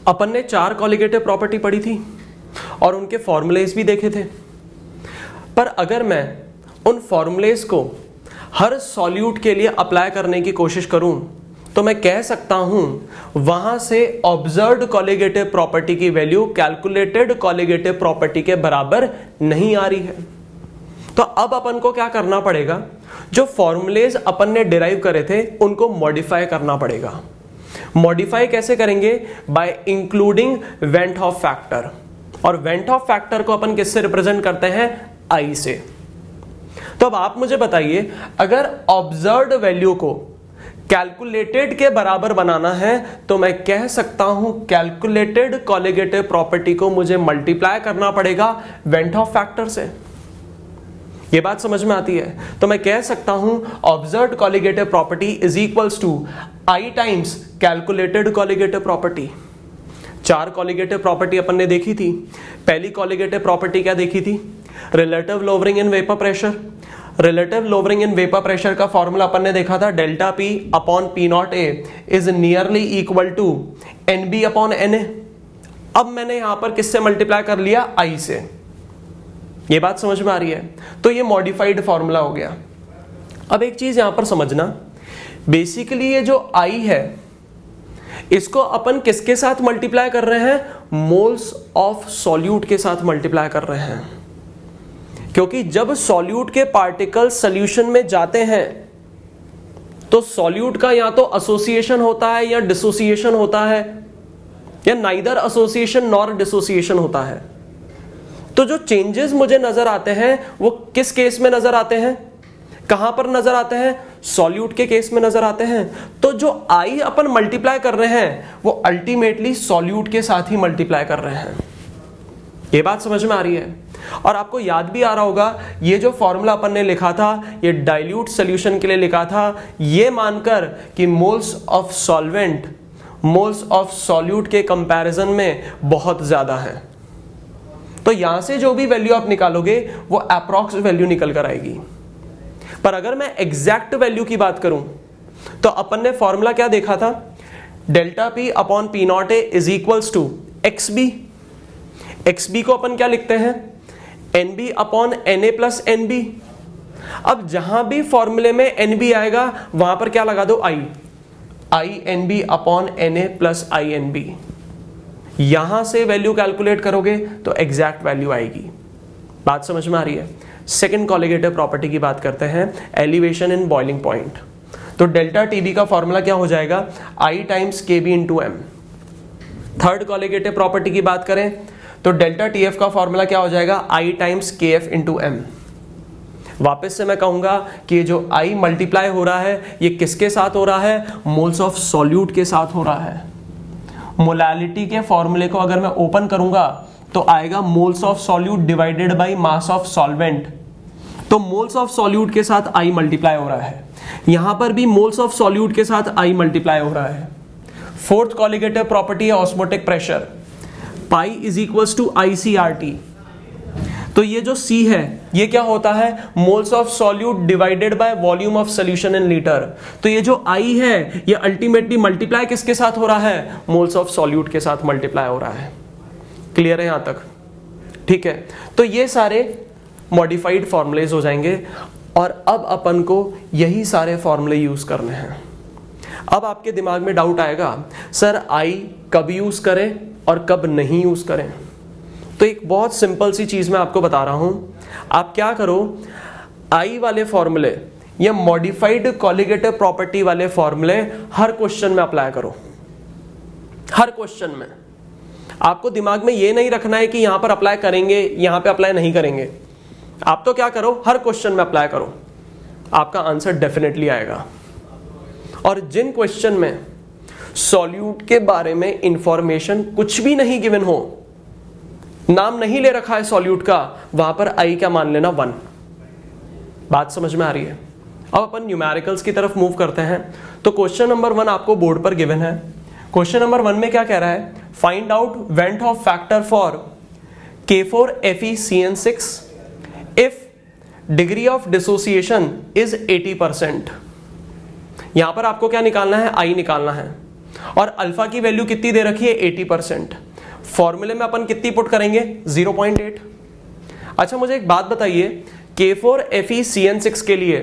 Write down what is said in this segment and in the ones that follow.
अपन ने 4 colligative property पढ़ी थी और उनके फॉर्मूलेज भी देखे थे, पर अगर मैं उन फॉर्मूलेज को हर सॉल्यूट के लिए अप्लाई करने की कोशिश करूं तो मैं कह सकता हूं वहां से ऑब्जर्व्ड कॉलिगेटिव प्रॉपर्टी की वैल्यू कैलकुलेटेड कॉलिगेटिव प्रॉपर्टी के बराबर नहीं आ रही है। तो अब अपन को क्या करना पड़ेगा, जो फॉर्मूलेज अपन ने डिराइव करे थे उनको मॉडिफाई करना पड़ेगा। मॉडिफाई कैसे करेंगे? Bye including went of factor, और वेंट ऑफ फैक्टर को अपन किससे रिप्रेजेंट करते हैं? आई से। तो अब आप मुझे बताइए, अगर ऑब्जर्व्ड वैल्यू को कैलकुलेटेड के बराबर बनाना है तो मैं कह सकता हूं कैलकुलेटेड कॉलिगेटिव प्रॉपर्टी को मुझे मल्टीप्लाई करना पड़ेगा वेंट ऑफ फैक्टर से। ये बात समझ में आती है? तो मैं कह सकता हूं observed colligative property is equals to I times calculated colligative property. 4 colligative property अपन ने देखी थी। पहली कॉलिगेटिव प्रॉपर्टी क्या देखी थी? Relative lowering in vapour pressure. Relative lowering in vapour pressure का फॉर्मूला अपन ने देखा था, delta P upon P naught A is nearly equal to N B upon N ए। अब मैंने यहां पर किससे मल्टीप्लाई कर लिया? आई से। ये बात समझ में आ रही है? तो ये मॉडिफाइड फॉर्मूला हो गया। अब एक चीज यहां पर समझना, बेसिकली ये जो आई है इसको अपन किसके साथ मल्टीप्लाई कर रहे हैं? मोल्स ऑफ सॉल्यूट के साथ मल्टीप्लाई कर रहे हैं, क्योंकि जब सॉल्यूट के पार्टिकल सॉल्यूशन में जाते हैं तो सॉल्यूट का या तो एसोसिएशन होता है या डिसोसिएशन होता है, या नाइदर एसोसिएशन नॉर डिसोसिएशन होता है। तो जो चेंजेस मुझे नजर आते हैं वो किस केस में नजर आते हैं? कहां पर नजर आते हैं? सॉल्यूट के केस में नजर आते हैं। तो जो आई अपन मल्टीप्लाई कर रहे हैं वो अल्टीमेटली सॉल्यूट के साथ ही मल्टीप्लाई कर रहे हैं। ये बात समझ में आ रही है? और आपको याद भी आ रहा होगा, ये जो फॉर्मूला अपन ने लिखा था ये डाइल्यूट सॉल्यूशन के लिए लिखा था, ये मानकर कि moles of solvent moles of solute के कंपैरिजन में बहुत ज्यादा है। तो यहां से जो भी वैल्यू आप निकालोगे वो अप्रॉक्स वैल्यू निकल कर आएगी। पर अगर मैं एग्जैक्ट वैल्यू की बात करूं तो अपन ने फॉर्मूला क्या देखा था? Delta P upon P naught A is equals to X B. X B को अपन क्या लिखते हैं? N B upon N A plus N B. अब जहां भी फॉर्मूले में एन बी आएगा वहां पर क्या लगा दो? I N B upon N A plus I N B. यहां से वैल्यू कैलकुलेट करोगे तो एग्जैक्ट वैल्यू आएगी। बात समझ में आ रही है? सेकेंड कॉलिगेटिव प्रॉपर्टी की बात करते हैं, एलिवेशन इन बॉइलिंग पॉइंट। तो डेल्टा टीबी का फॉर्मूला क्या हो जाएगा? I times K B into M. Third colligative property की बात करें तो डेल्टा टीएफ का फॉर्मूला क्या हो जाएगा? आई टाइम्स के एफ इंटू एम। वापस से मैं कहूंगा कि ये जो आई मल्टीप्लाई हो रहा है ये किसके साथ हो रहा है? मोल्स ऑफ सॉल्यूट के साथ हो रहा है। मोलालिटी के फॉर्मूले को अगर मैं ओपन करूंगा तो आएगा moles of solute divided by mass of solvent. तो मोल्स ऑफ सॉल्यूट के साथ आई मल्टीप्लाई हो रहा है, यहां पर भी मोल्स ऑफ सॉल्यूट के साथ आई मल्टीप्लाई हो रहा है। फोर्थ कॉलिगेटिव प्रॉपर्टी है osmotic pressure, pi is equals to I C R T. तो ये जो C है ये क्या होता है? Moles of solute divided by volume of solution in litre. तो ये जो I है ये अल्टीमेटली मल्टीप्लाई किसके साथ हो रहा है? मोल्स ऑफ सॉल्यूट के साथ मल्टीप्लाई हो रहा है। क्लियर है यहां तक? ठीक है, तो ये सारे मॉडिफाइड फॉर्मूलेज हो जाएंगे और अब अपन को यही सारे फॉर्मूले यूज करने हैं। अब आपके दिमाग में डाउट आएगा, सर I कब यूज करें और कब नहीं यूज करें? तो एक बहुत सिंपल सी चीज मैं आपको बता रहा हूं। आप क्या करो, आई वाले फॉर्मूले या मॉडिफाइड कॉलिगेटिव प्रॉपर्टी वाले फॉर्मूले हर क्वेश्चन में अप्लाई करो। हर क्वेश्चन में आपको दिमाग में ये नहीं रखना है कि यहां पर अप्लाई करेंगे यहां पे अप्लाई नहीं करेंगे। आप तो क्या करो, हर क्वेश्चन में अप्लाई करो, आपका आंसर डेफिनेटली आएगा। और जिन क्वेश्चन में सॉल्यूट के बारे में इंफॉर्मेशन कुछ भी नहीं गिवन हो, नाम नहीं ले रखा है सॉल्यूट का, वहां पर आई क्या मान लेना? 1। बात समझ में आ रही है? अब अपन न्यूमेरिकल्स की तरफ मूव करते हैं। तो क्वेश्चन नंबर 1 आपको बोर्ड पर गिवन है। क्वेश्चन नंबर 1 में क्या कह रहा है? Find out went of factor for K4FeCN6 if degree of dissociation is 80%। यहां पर आपको क्या निकालना है? आई निकालना है। और अल्फा की वैल्यू कितनी दे रखी है 80%। फॉर्मूले में अपन कितनी पुट करेंगे 0.8। अच्छा मुझे एक बात बताइए, K4FeCN6 के लिए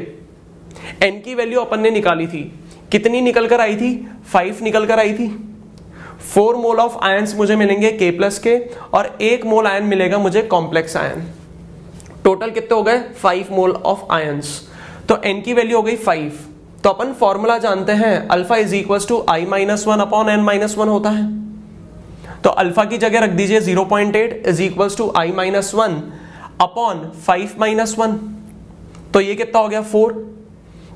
N की वैल्यू अपन ने निकाली थी, कितनी निकल कर आई थी 5 निकल कर आई थी। 4 मोल ऑफ आयंस मुझे मिलेंगे K+ के और 1 मोल आयन मिलेगा मुझे कॉम्प्लेक्स आयन। टोटल कितने हो गए 5 मोल ऑफ आयंस। तो N की वैल्यू हो गई 5। तो अपन फॉर्मूला जानते हैं alpha is equal to I-1 upon N-1 होता है। तो अल्फा की जगह रख दीजिए 0.8 is equal to I-1 upon 5-1। तो ये कितना हो गया 4।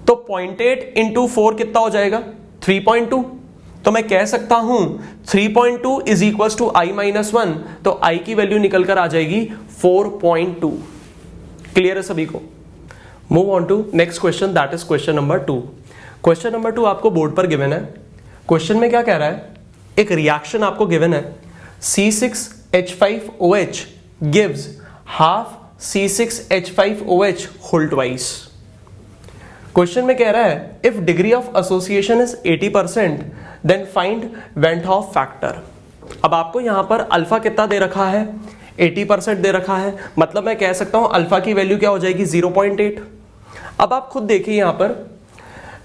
तो 0.8 इंटू 4 कितना हो जाएगा 3.2। तो मैं कह सकता हूं 3.2 इज इक्वल टू I-1। तो I की वैल्यू निकल कर आ जाएगी 4.2। क्लियर है सभी को। Move on to next question, that is question number 2। Question number 2 आपको बोर्ड पर गिवन है। क्वेश्चन में क्या कह रहा है, एक रिएक्शन आपको गिवन है C6H5OH gives half C6H5OH whole twice. Question में कह रहा है if degree of association is 80% then find van't Hoff factor. अब आपको यहां पर अल्फा कितना दे रखा है 80% दे रखा है, मतलब मैं कह सकता हूं अल्फा की वैल्यू क्या हो जाएगी 0.8। अब आप खुद देखिए यहां पर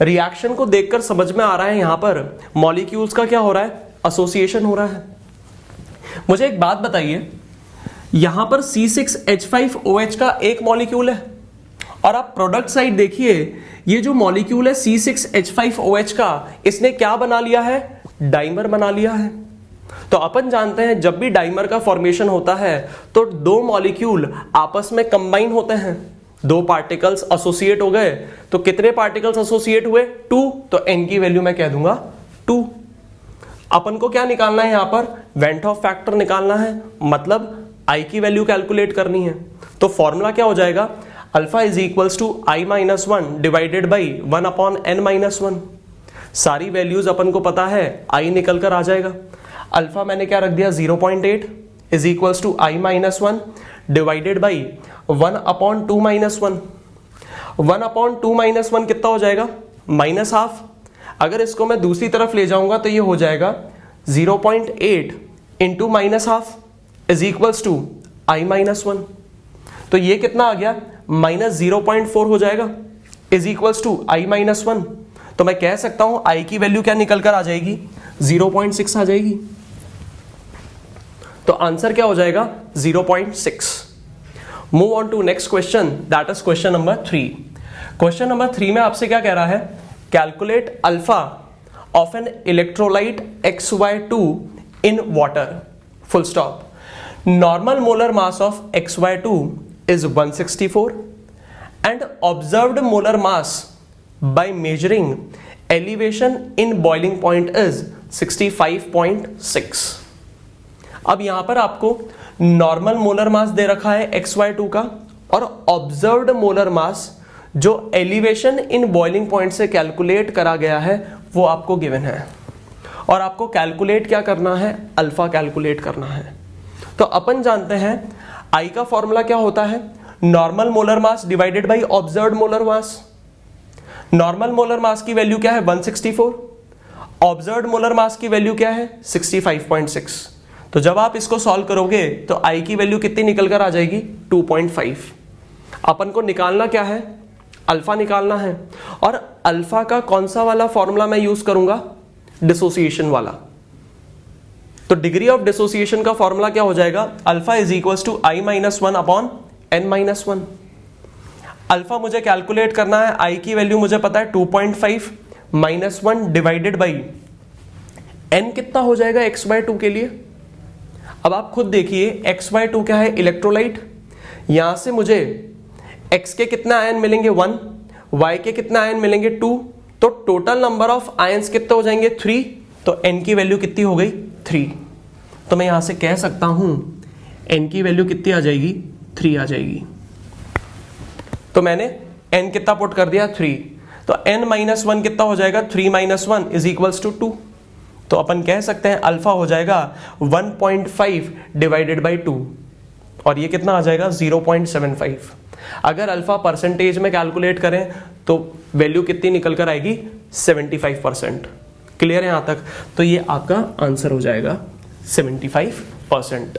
रिएक्शन को देखकर समझ में आ रहा है यहां पर मॉलिक्यूल्स का क्या हो रहा है एसोसिएशन हो रहा है। मुझे एक बात बताइए, यहां पर C6H5OH का एक मॉलिक्यूल है और आप प्रोडक्ट साइड देखिए, ये जो मॉलिक्यूल है C6H5OH का इसने क्या बना लिया है डाइमर बना लिया है। तो अपन जानते हैं जब भी डाइमर का फॉर्मेशन होता है तो दो मॉलिक्यूल आपस में कंबाइन होते हैं, दो पार्टिकल्स एसोसिएट हो गए। तो कितने पार्टिकल्स एसोसिएट हुए 2। तो N की वैल्यू मैं कह दूंगा 2। अपन को क्या निकालना है यहां पर वेंट ऑफ फैक्टर निकालना है, मतलब I की वैल्यू कैलकुलेट करनी है। तो फॉर्मूला क्या हो जाएगा alpha is equals to I-1 divided by 1 upon N-1। सारी वैल्यूज अपन को पता है I निकल कर आ जाएगा। अल्फा मैंने क्या रख दिया 0.8 is equals to I-1 divided by 1 upon 2-1। 1 upon 2-1 कितना हो जाएगा -हाफ। अगर इसको मैं दूसरी तरफ ले जाऊंगा तो ये हो जाएगा 0.8 into -half is equals to I-1। तो ये कितना आ गया -0.4 हो जाएगा इज इक्वल्स टू I-1। तो मैं कह सकता हूं I की वैल्यू क्या निकल कर आ जाएगी 0.6 आ जाएगी। तो आंसर क्या हो जाएगा 0.6। Move on to next question, that is question number 3। Question number 3 में आपसे क्या कह रहा है, calculate alpha of an electrolyte XY2 in water full stop. Normal molar mass of XY2 is 164 and observed molar mass by measuring elevation in boiling point is 65.6। अब यहां पर आपको नॉर्मल मोलर मास दे रखा है XY2 का और ऑब्जर्व्ड मोलर मास जो elevation in boiling point से कैलकुलेट करा गया है वो आपको गिवन है और आपको कैलकुलेट क्या करना है अल्फा कैलकुलेट करना है। तो अपन जानते हैं I का फॉर्मूला क्या होता है normal molar mass divided by observed molar mass. Normal molar मास की वैल्यू क्या है 164, ऑब्जर्व्ड मोलर मास की वैल्यू क्या है 65.6। तो जब आप इसको सॉल्व करोगे तो I की वैल्यू कितनी निकल कर आ जाएगी 2.5। अपन को निकालना क्या है अल्फा निकालना है और अल्फा का कौन सा वाला फॉर्मूला मैं यूज करूंगा डिसोसिएशन वाला। तो डिग्री ऑफ डिसोसिएशन का फॉर्मूला क्या हो जाएगा alpha is equal to I-1 upon N-1। Alpha मुझे कैलकुलेट करना है, I की वैल्यू मुझे पता है 2.5 -1 डिवाइडेड बाई N कितना हो जाएगा XY2 के लिए। अब आप खुद देखिए XY2 क्या है इलेक्ट्रोलाइट, यहां से मुझे X के कितने आयन मिलेंगे 1, Y के कितने आयन मिलेंगे 2, तो टोटल नंबर ऑफ आयंस कितने हो जाएंगे 3। तो N की वैल्यू कितनी हो गई 3। तो मैं यहां से कह सकता हूं N की वैल्यू कितनी आ जाएगी 3 आ जाएगी। तो मैंने N कितना पुट कर दिया 3। तो N-1 कितना हो जाएगा 3 - 1 इज इक्वल्स टू 2। तो अपन कह सकते हैं अल्फा हो जाएगा 1.5 डिवाइडेड बाई 2 और ये कितना आ जाएगा 0.75। अगर अल्फा परसेंटेज में कैलकुलेट करें तो वैल्यू कितनी निकल कर आएगी 75%। क्लियर है यहां तक? तो ये आपका आंसर हो जाएगा 75%।